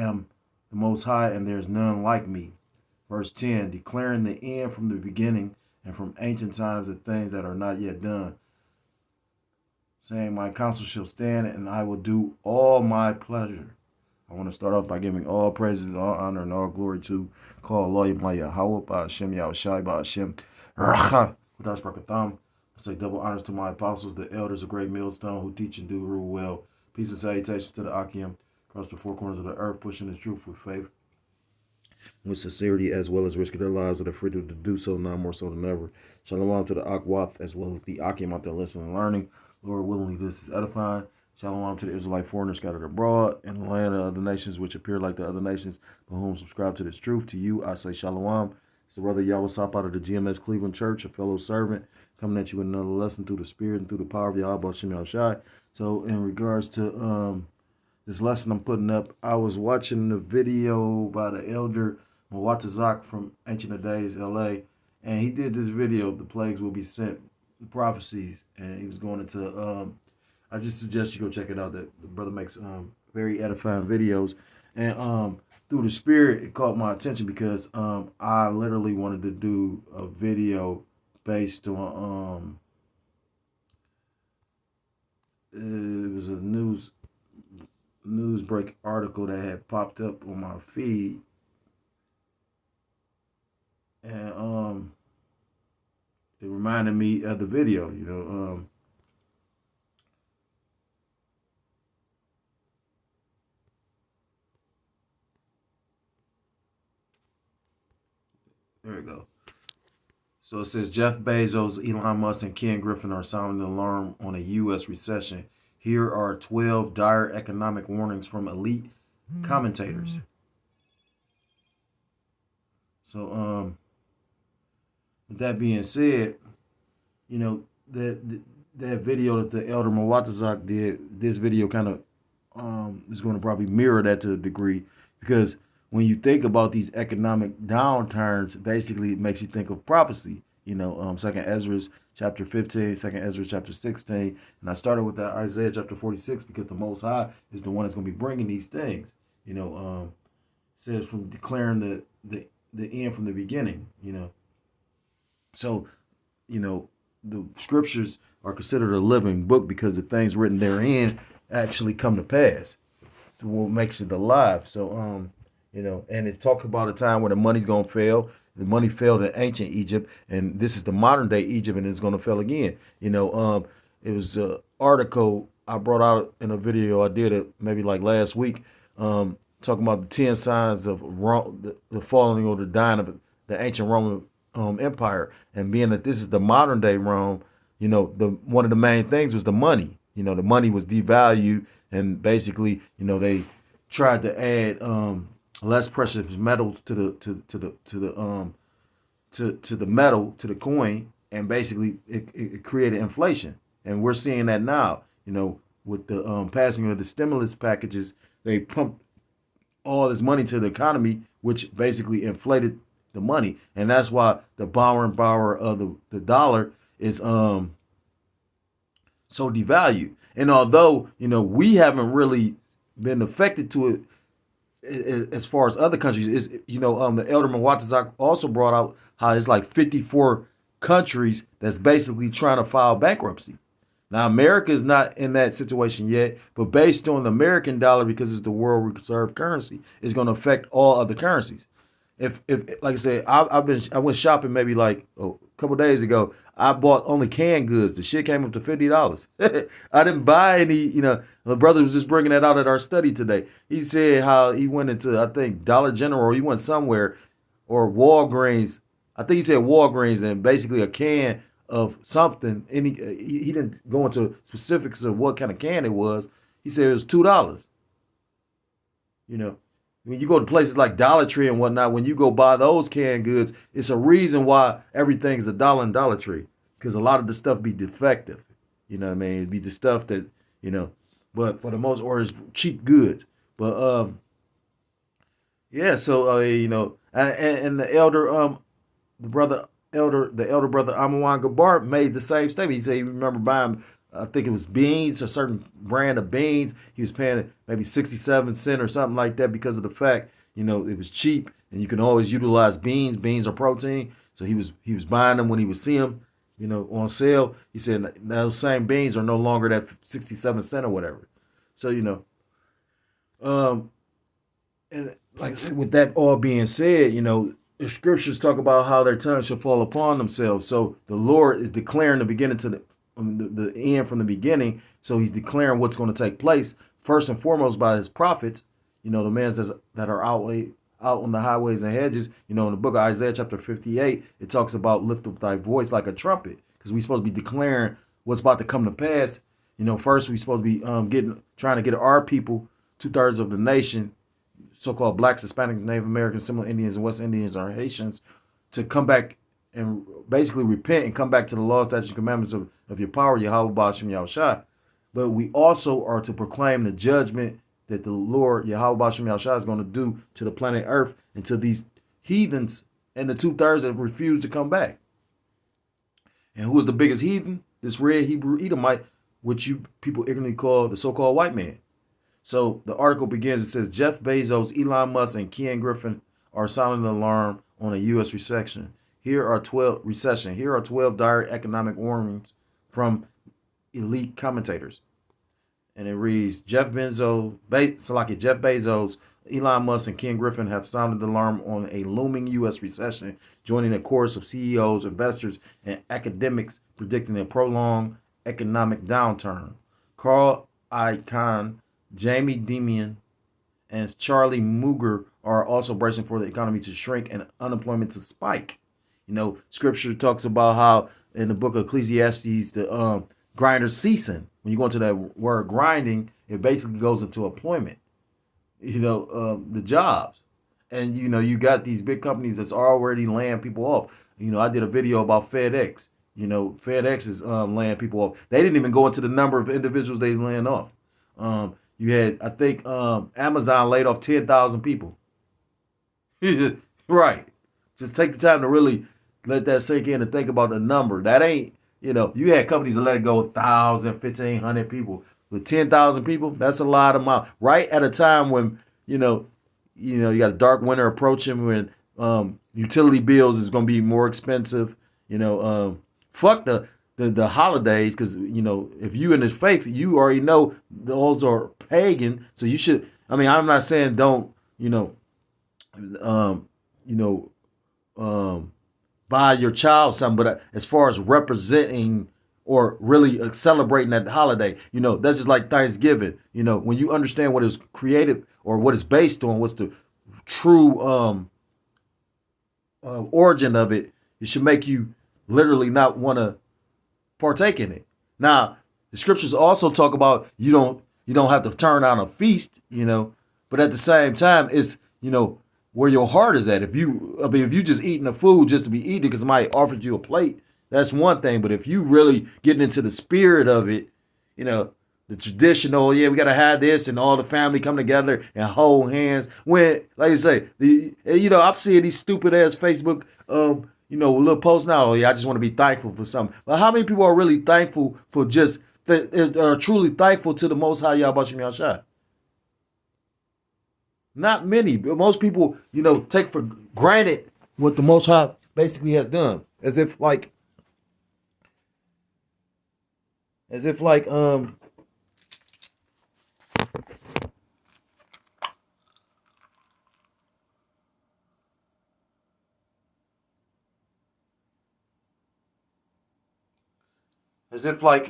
am the Most High, and there is none like me. Verse 10, declaring the end from the beginning and from ancient times the things that are not yet done, saying, my counsel shall stand, and I will do all my pleasure. I want to start off by giving all praises, all honor, and all glory to call Allah Yahweh, Ba'ashem, Yahushai, Ba'ashem, Racha, Kudash Barakatham. I say double honors to my apostles, the elders of Great Millstone, who teach and do rule well. Peace and salutations to the Akim across the four corners of the earth, pushing the truth with faith, with sincerity, as well as risking their lives with the freedom to do so, now more so than ever. Shalom to the Akwath, as well as the Akim out there listening and learning. Lord willingly, this is edifying. Shalom to the Israelite foreigners scattered abroad in the land of other nations, which appear like the other nations, but whom subscribe to this truth. To you, I say shalom. It's the brother Yahweh Sop out of the GMS Cleveland Church, a fellow servant, coming at you with another lesson through the Spirit and through the power of Yahweh Shem Yahushai. So in regards to this lesson I'm putting up, I was watching the video by the elder Mwatazak from Ancient of Days, LA, and he did this video, The Plagues Will Be Sent, the prophecies, and he was going into I just suggest you go check it out. That the brother makes very edifying videos, and through the Spirit, it caught my attention because I literally wanted to do a video based on it was a news break article that had popped up on my feed, and it reminded me of the video. There we go. So it says Jeff Bezos, Elon Musk, and Ken Griffin are sounding the alarm on a U.S. recession. Here are 12 dire economic warnings from elite commentators. So, with that being said, that video that the elder Mwatazak did, this video kind of is going to probably mirror that to a degree, because when you think about these economic downturns, basically it makes you think of prophecy. Second Ezra chapter 15, Second Ezra chapter 16. And I started with that Isaiah chapter 46 because the Most High is the one that's going to be bringing these things. It says from declaring the end from the beginning, So, the scriptures are considered a living book because the things written therein actually come to pass. It's what makes it alive. So, and it's talking about a time where the money's going to fail. The money failed in ancient Egypt, and this is the modern day Egypt, and it's going to fail again. It was an article I brought out in a video I did it maybe like last week, talking about the 10 signs of the falling or the dying of the ancient Roman Empire, and being that this is the modern day Rome, one of the main things was the money. The money was devalued, and basically, they tried to add less precious metals to the metal, to the coin, and basically it created inflation. And we're seeing that now. With the passing of the stimulus packages, they pumped all this money to the economy, which basically inflated the money, and that's why the power of the dollar is so devalued. And although we haven't really been affected to it as far as other countries, the elder Mwatazak also brought out how it's like 54 countries that's basically trying to file bankruptcy. Now, America is not in that situation yet, but based on the American dollar, because it's the world reserve currency, it's going to affect all other currencies. If like I said, I went shopping maybe like a couple days ago. I bought only canned goods. The shit came up to $50. I didn't buy any. The brother was just bringing that out at our study today. He said how he went into, I think, Dollar General, or he went somewhere, or Walgreens. I think he said Walgreens, and basically a can of something. And he didn't go into specifics of what kind of can it was. He said it was $2. When you go to places like Dollar Tree and whatnot, when you go buy those canned goods, it's a reason why everything's $1 in Dollar Tree, because a lot of the stuff be defective. You know what I mean? It'd be the stuff that, but for the most, or it's cheap goods. But yeah. So and the elder the elder brother Amawan Gabar made the same statement. He said he remember buying I think it was beans, a certain brand of beans. He was paying it maybe 67 cents or something like that because of the fact, it was cheap and you can always utilize beans. Beans are protein. So he was buying them when he would see them, on sale. He said those same beans are no longer that 67 cent or whatever. So, and like with that all being said, the scriptures talk about how their tongues shall fall upon themselves. So the Lord is declaring the beginning to the end from the beginning. So he's declaring what's going to take place first and foremost by his prophets, the men that are out on the highways and hedges. In the book of Isaiah chapter 58, it talks about lift up thy voice like a trumpet, because we're supposed to be declaring what's about to come to pass. First we're supposed to be trying to get our people, 2/3 of the nation, so-called blacks, Hispanic, Native Americans, Seminole Indians, and West Indians or Haitians, to come back and basically repent and come back to the laws, statutes, and commandments of your power, Yahweh Ba'ashem Yahushua. But we also are to proclaim the judgment that the Lord, Yahweh Ba'ashem Yahushua, is going to do to the planet Earth and to these heathens and the 2/3 that refuse to come back. And who is the biggest heathen? This red Hebrew Edomite, which you people ignorantly call the so-called white man. So the article begins, it says, Jeff Bezos, Elon Musk, and Ken Griffin are sounding the alarm on a U.S. recession. Here are 12 dire economic warnings from elite commentators. And it reads, Jeff Bezos, Elon Musk, and Ken Griffin have sounded the alarm on a looming U.S. recession, joining a chorus of CEOs, investors, and academics predicting a prolonged economic downturn. Carl Icahn, Jamie Dimon, and Charlie Munger are also bracing for the economy to shrink and unemployment to spike. Scripture talks about how in the book of Ecclesiastes, the grinders ceasing. When you go into that word grinding, it basically goes into employment, the jobs. And, you got these big companies that's already laying people off. I did a video about FedEx. FedEx is laying people off. They didn't even go into the number of individuals they's laying off. You had, I think, Amazon laid off 10,000 people. Right. Just take the time to really let that sink in and think about the number. That ain't, you had companies that let go 1,000, 1,500 people. With 10,000 people, that's a lot of miles. Right at a time when, you got a dark winter approaching, when utility bills is going to be more expensive. Fuck the holidays, because if you in this faith, you already know those are pagan. So you should. I mean, I'm not saying don't buy your child something, but as far as representing or really celebrating that holiday, that's just like Thanksgiving. When you understand what is created or what is based on, what's the true origin of it, it should make you literally not want to partake in it. Now, the scriptures also talk about you don't have to turn down a feast, but at the same time, it's where your heart is at. If you just eating the food just to be eating because somebody offered you a plate, that's one thing. But if you really getting into the spirit of it, the traditional, yeah, we gotta have this, and all the family come together and hold hands. When, like you say, I'm seeing these stupid ass Facebook little posts now. Oh yeah, I just want to be thankful for something. But how many people are really thankful for are truly thankful to the Most High Yahweh Shem Yahushua? Not many. But most people, take for granted what the Most High basically has done, as if like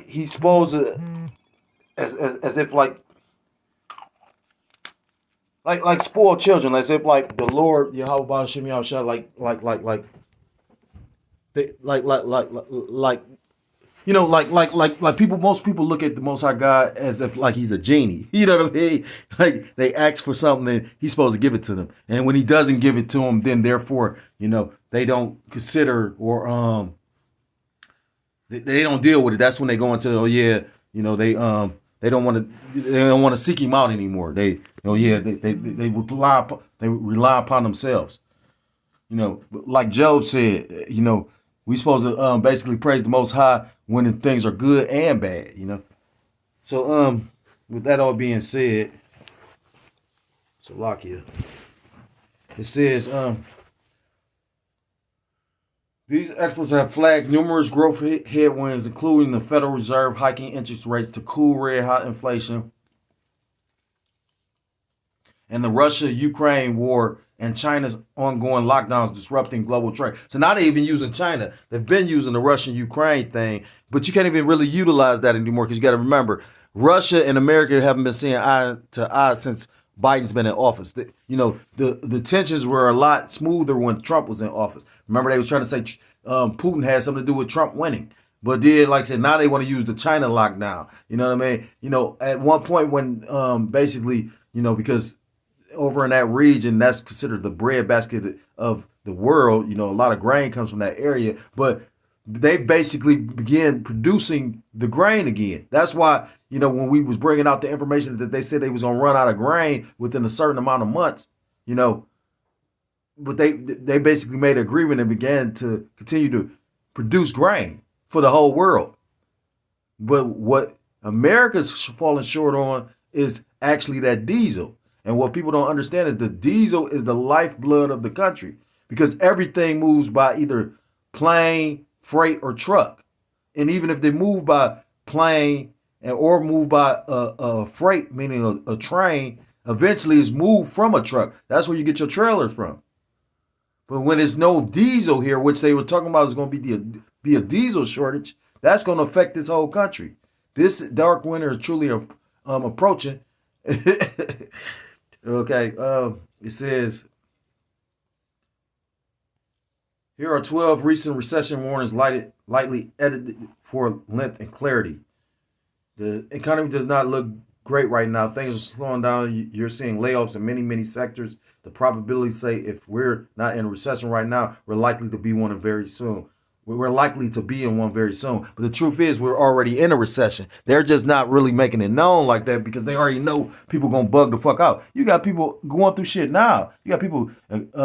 he's supposed to, as if like spoiled children, as if like the Lord Yahweh Ba'ashem Yahushua most people look at the Most High God as if like he's a genie. You know what I mean? Like they ask for something and he's supposed to give it to them, and when he doesn't give it to them, then therefore they don't consider or they don't deal with it. That's when they go into they don't want to seek him out anymore. They rely upon themselves. Like Job said, We supposed to basically praise the Most High when things are good and bad, So with that all being said, Salakia, it says these experts have flagged numerous growth headwinds, including the Federal Reserve hiking interest rates to cool red-hot inflation, and the Russia-Ukraine war, and China's ongoing lockdowns disrupting global trade. So now they're even using China. They've been using the Russian-Ukraine thing, but you can't even really utilize that anymore because you got to remember, Russia and America haven't been seeing eye to eye since Biden's been in office. The tensions were a lot smoother when Trump was in office. Remember, they was trying to say Putin had something to do with Trump winning. But then, like I said, now they want to use the China lockdown. You know what I mean? At one point when basically, because over in that region, that's considered the breadbasket of the world. A lot of grain comes from that area, but they basically began producing the grain again. That's why, when we was bringing out the information that they said they was going to run out of grain within a certain amount of months, but they basically made an agreement and began to continue to produce grain for the whole world. But what America's falling short on is actually that diesel. And what people don't understand is the diesel is the lifeblood of the country because everything moves by either plane, freight, or truck. And even if they move by plane or move by a freight, meaning a train, eventually it's moved from a truck. That's where you get your trailers from. But when there's no diesel here, which they were talking about is going to be a diesel shortage, that's going to affect this whole country. This dark winter is truly approaching. Okay, it says, here are 12 recent recession warnings lightly edited for length and clarity. The economy does not look great right now. Things are slowing down. You're seeing layoffs in many, many sectors. The probabilities say if we're not in a recession right now, we're likely to be one very soon. We're likely to be in one very soon. But the truth is we're already in a recession. They're just not really making it known like that because they already know people going to bug the fuck out. You got people going through shit now. You got people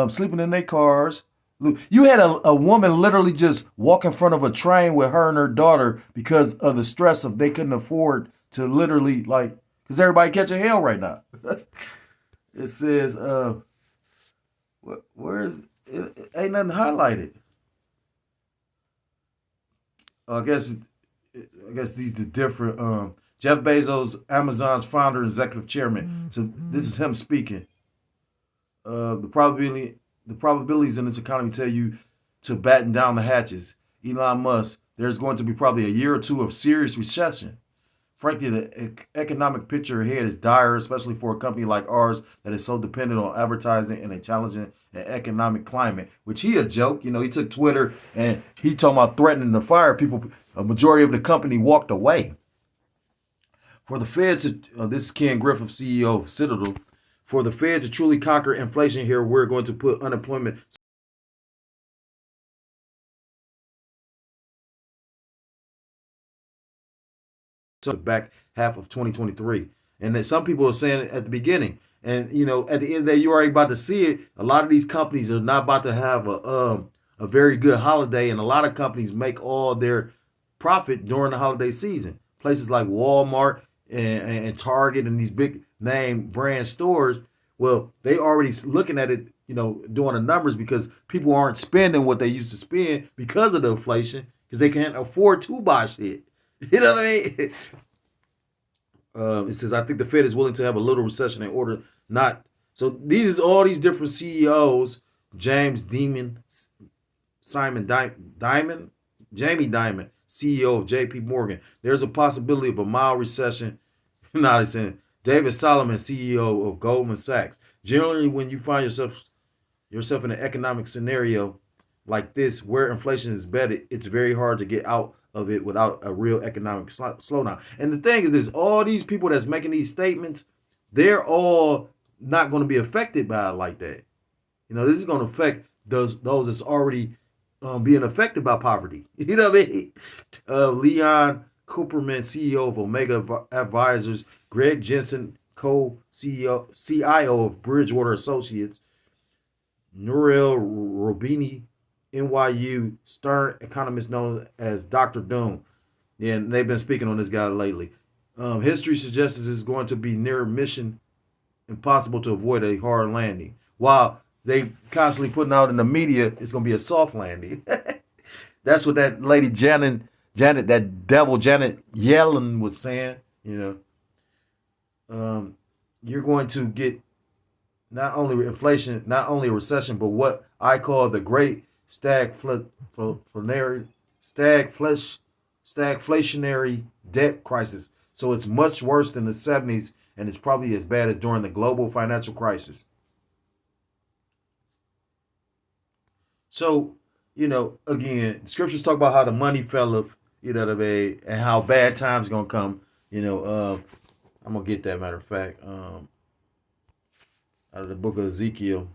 sleeping in their cars. You had a woman literally just walk in front of a train with her and her daughter because of the stress of they couldn't afford to literally because everybody catching hell right now. It says, where is it? Ain't nothing highlighted. I guess these the different. Jeff Bezos, Amazon's founder and executive chairman. So this is him speaking. The probabilities in this economy tell you to batten down the hatches. Elon Musk, there's going to be probably a year or two of serious recession. Frankly, the economic picture ahead is dire, especially for a company like ours that is so dependent on advertising in a challenging economic climate, which he a joke. He took Twitter and he talking about threatening to fire people. A majority of the company walked away. For the Fed to, this is Ken Griffin, CEO of Citadel, for the Fed to truly conquer inflation here, we're going to put unemployment the back half of 2023. And that some people are saying at the beginning. And, at the end of the day, you're already about to see it. A lot of these companies are not about to have a very good holiday. And a lot of companies make all their profit during the holiday season. Places like Walmart and Target and these big name brand stores, well, they already looking at it, doing the numbers because people aren't spending what they used to spend because of the inflation because they can't afford to buy shit. You know what I mean? It says, I think the Fed is willing to have a little recession in order not. So these all these different CEOs, James Dimon, Jamie Dimon, CEO of JP Morgan. There's a possibility of a mild recession. Now they're saying David Solomon, CEO of Goldman Sachs. Generally, when you find yourself in an economic scenario like this where inflation is better, it's very hard to get out of it without a real economic slowdown. And the thing is this, all these people that's making these statements, they're all not going to be affected by it like that. This is going to affect those that's already being affected by poverty. You know what I mean? Leon Cooperman, CEO of Omega Advisors, Greg Jensen, CIO of Bridgewater Associates, Nouriel Robini, NYU Stern economist known as Dr. Doom. And they've been speaking on this guy lately. History suggests it's going to be near mission impossible to avoid a hard landing. While they constantly putting out in the media, it's going to be a soft landing. That's what that lady Janet, that devil Janet Yellen was saying. You're going to get not only inflation, not only a recession, but what I call the great stagflationary debt crisis. So it's much worse than the 70s, and it's probably as bad as during the global financial crisis. So, again, scriptures talk about how the money felleth, and how bad times gonna come. I'm gonna get that, matter of fact, out of the book of Ezekiel,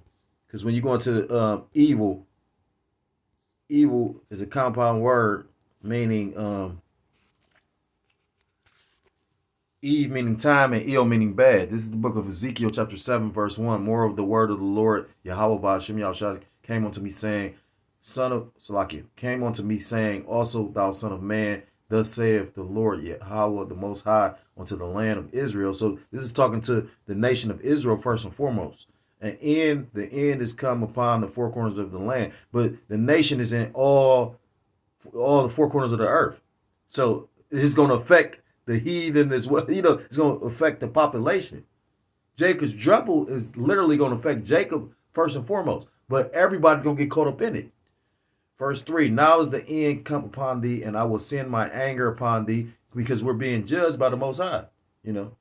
because when you go into evil, evil is a compound word meaning Eve meaning time and ill meaning bad. This is the book of Ezekiel chapter 7 verse 1. More of the word of the Lord Yahweh Ba'ashem Yahushua came unto me saying, son of Salakia, came unto me saying, also thou son of man, thus saith the Lord Yahweh the Most High unto the land of Israel. So this is talking to the nation of Israel first and foremost. And the end is come upon the four corners of the land. But the nation is in all the four corners of the earth. So it's going to affect the heathen as well. It's going to affect the population. Jacob's trouble is literally going to affect Jacob first and foremost. But everybody's going to get caught up in it. Verse 3, now is the end come upon thee, and I will send my anger upon thee, because we're being judged by the Most High, and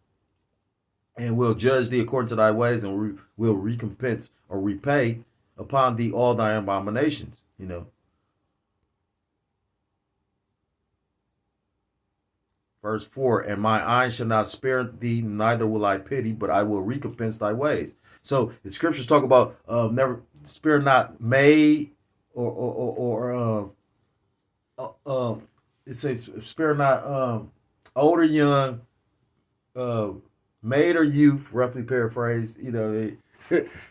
we'll judge thee according to thy ways, and we'll recompense or repay upon thee all thy abominations, Verse 4, and my eyes shall not spare thee, neither will I pity, but I will recompense thy ways. So the scriptures talk about never spare not maid or it says spare not older young, maid or youth, roughly paraphrase,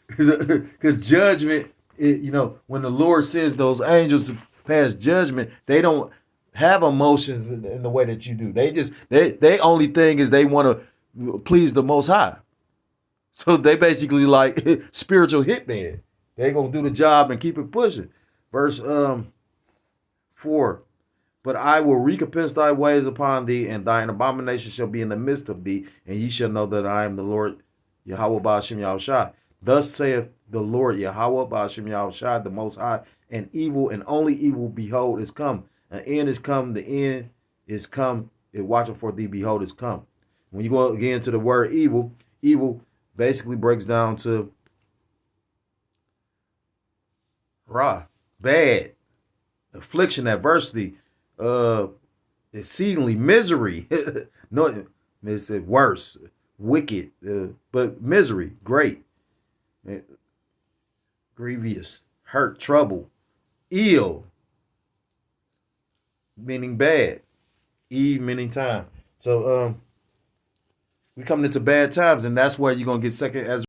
because judgment, when the Lord sends those angels to pass judgment, they don't have emotions in the way that you do. They only thing is they want to please the Most High. So they basically like spiritual hitman. They gonna do the job and keep it pushing. Verse 4. But I will recompense thy ways upon thee, and thine abomination shall be in the midst of thee, and ye shall know that I am the Lord Yahweh Ba'ashem Yahushua. Thus saith the Lord Yahweh Ba'ashem Yahushua, the Most High, and evil and only evil, behold, is come. An end is come, the end is come, it watching for thee, behold, is come. When you go again to the word evil, evil basically breaks down to ra, bad, affliction, adversity, exceedingly misery. No, it's worse, wicked, but misery, great, grievous, hurt, trouble, ill, meaning bad, eve meaning time. So we coming into bad times, and that's where you're gonna get second as